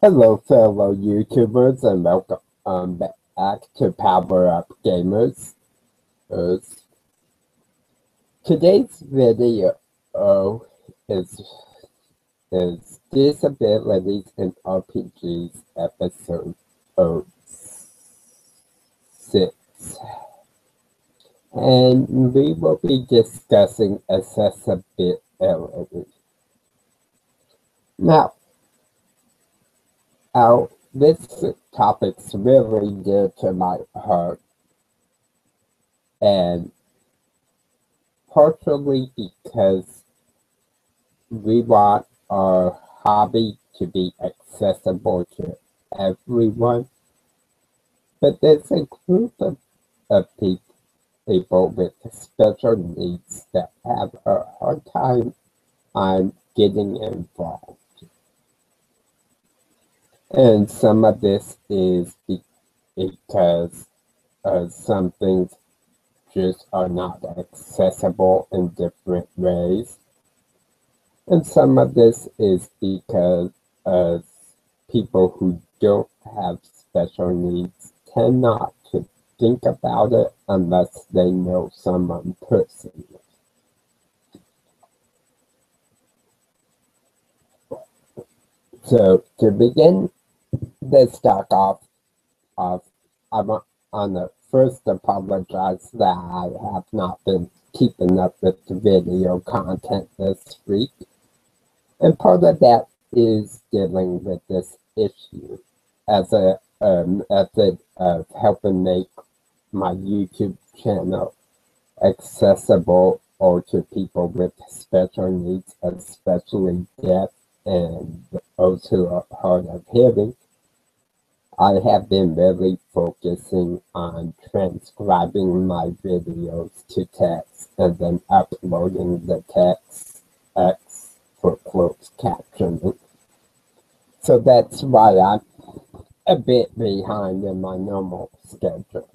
Hello, fellow YouTubers, and welcome back to Power Up Gamers. Today's video is Disabilities in RPGs episode 6. And we will be discussing accessibility. Now, this topic's really dear to my heart, and partially because we want our hobby to be accessible to everyone, but there's a group of people with special needs that have a hard time on getting involved. And some of this is because some things just are not accessible in different ways. And some of this is because people who don't have special needs tend not to think about it unless they know someone personally. So to begin, let's start off. I want to first apologize that I have not been keeping up with the video content this week. And part of that is dealing with this issue as a method of helping make my YouTube channel accessible or to people with special needs, especially deaf and those who are hard of hearing. I have been really focusing on transcribing my videos to text and then uploading the text X for closed captioning. So that's why I'm a bit behind in my normal schedule.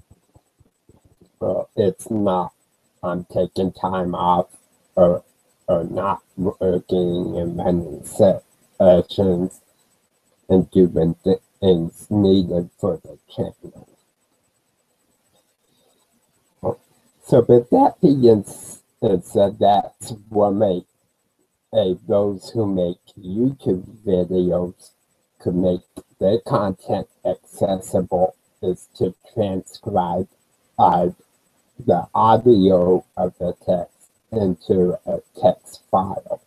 Well, it's not I'm taking time off or not working and running sessions and doing things needed for the channel. So with that being said, that's what make those who make YouTube videos to make their content accessible is to transcribe the audio of the text into a text file.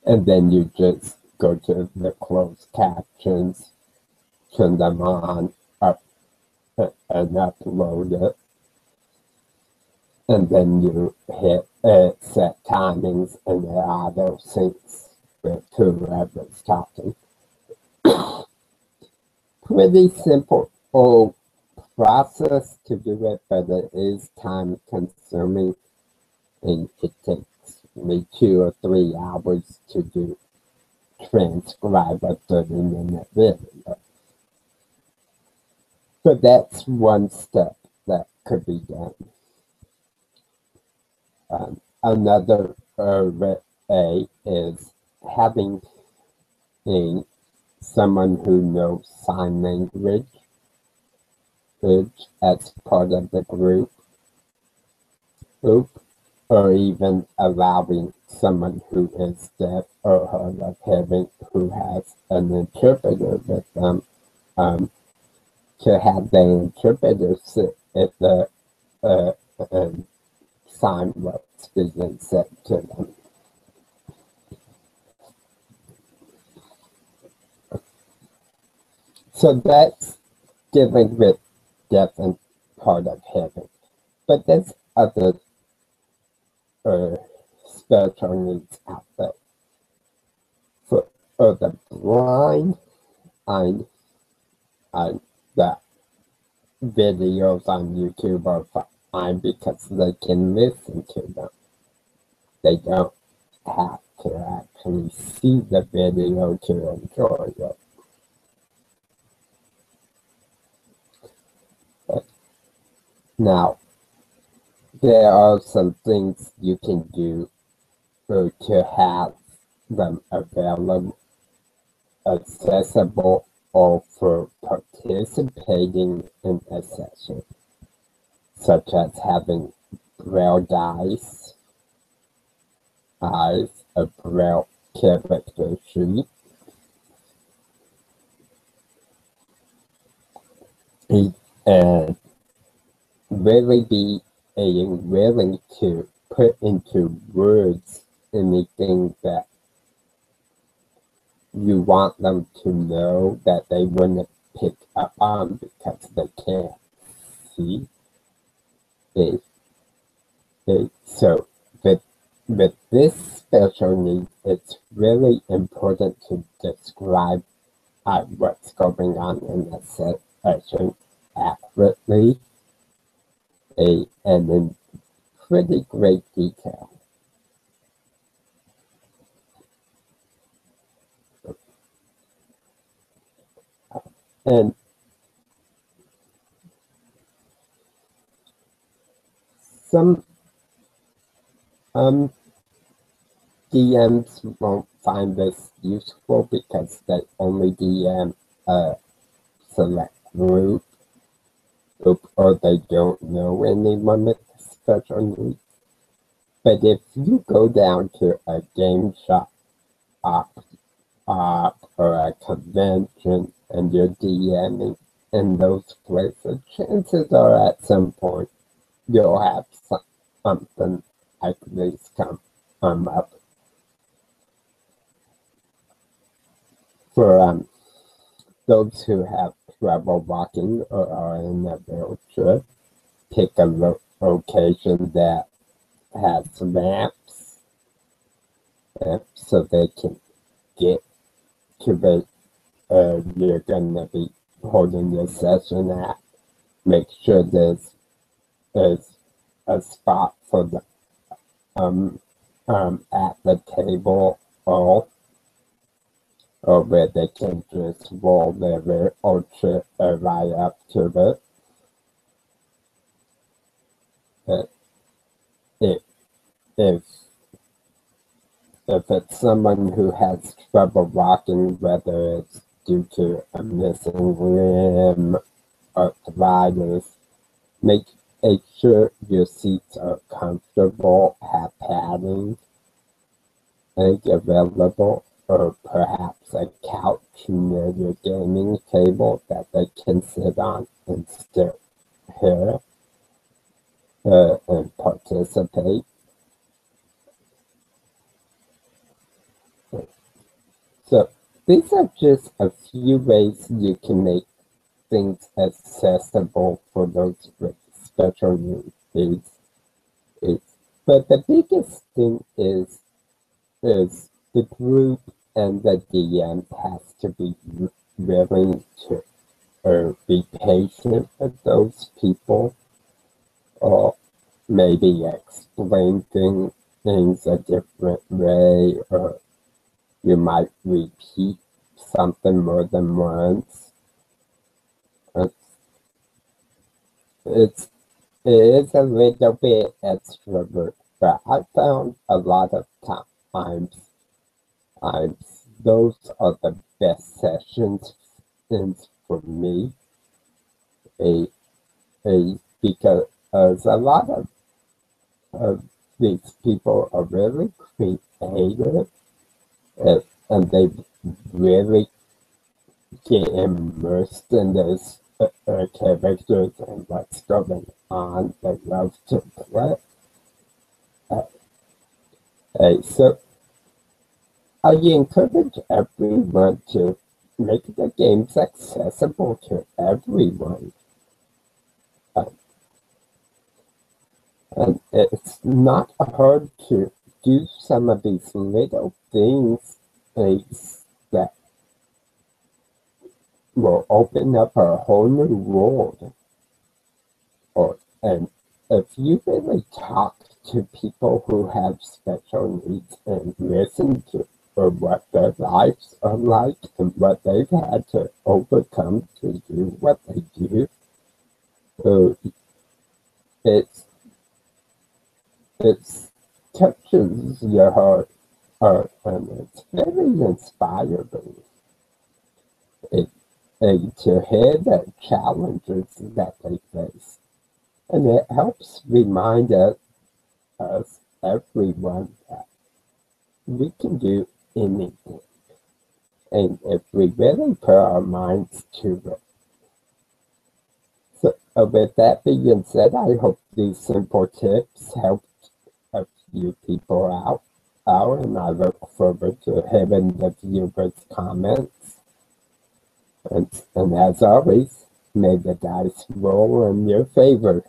And then you just go to the closed captions, turn them on, and upload it. And then you hit set timings and it auto syncs with whoever's talking. Pretty simple process to do it, but it is time consuming and it takes me 2 or 3 hours to transcribe a 30-minute video. So that's one step that could be done. Another way is having someone who knows sign language as part of the group, or even allowing someone who is deaf or hard of hearing who has an interpreter with them to have the interpreter sit at the sign what's being said to them. So that's dealing with deaf and hard of hearing. But there's other special needs out there. For the blind, the videos on YouTube are fine because they can listen to them. They don't have to actually see the video to enjoy it. Now, there are some things you can do to have them available accessible or for participating in a session, such as having braille eyes, a braille character sheet, and really being willing to put into words anything that you want them to know that they wouldn't pick up on because they can't see. So with this special need, it's really important to describe what's going on in the session accurately and in pretty great detail. And some DMs won't find this useful because they only DM a select group or they don't know anyone with special needs. But if you go down to a game shop or a convention and you're DMing in those places, chances are at some point you'll have something like this come up. For those who have trouble walking or are in a wheelchair, pick a location that has ramps so they can get to where you're going to be holding your session at. Make sure there's a spot for the at the table or where they can just roll their wheelchair right up to it. If it's someone who has trouble walking, whether it's due to a missing limb, arthritis, make sure your seats are comfortable, have padding, available, or perhaps a couch near your gaming table that they can sit on and still hear and participate. So these are just a few ways you can make things accessible for those with special needs. But the biggest thing is the group and the DM has to be willing to be patient with those people, or maybe explain things a different way, or you might repeat something more than once. It is a little bit extrovert, but I found a lot of times those are the best sessions for me. Because a lot of these people are really creative and they really get immersed in those characters and what's going on. They love to play. So I encourage everyone to make the games accessible to everyone. And it's not hard to do some of these little things that will open up a whole new world. And if you really talk to people who have special needs and listen to what their lives are like and what they've had to overcome to do what they do, it touches your heart and it's very inspiring. to hear the challenges that they face. And it helps remind us, everyone, that we can do anything. And if we really put our minds to it. So with that being said, I hope these simple tips helped a few people out, and I look forward to hearing the viewers' comments. And as always, may the dice roll in your favor.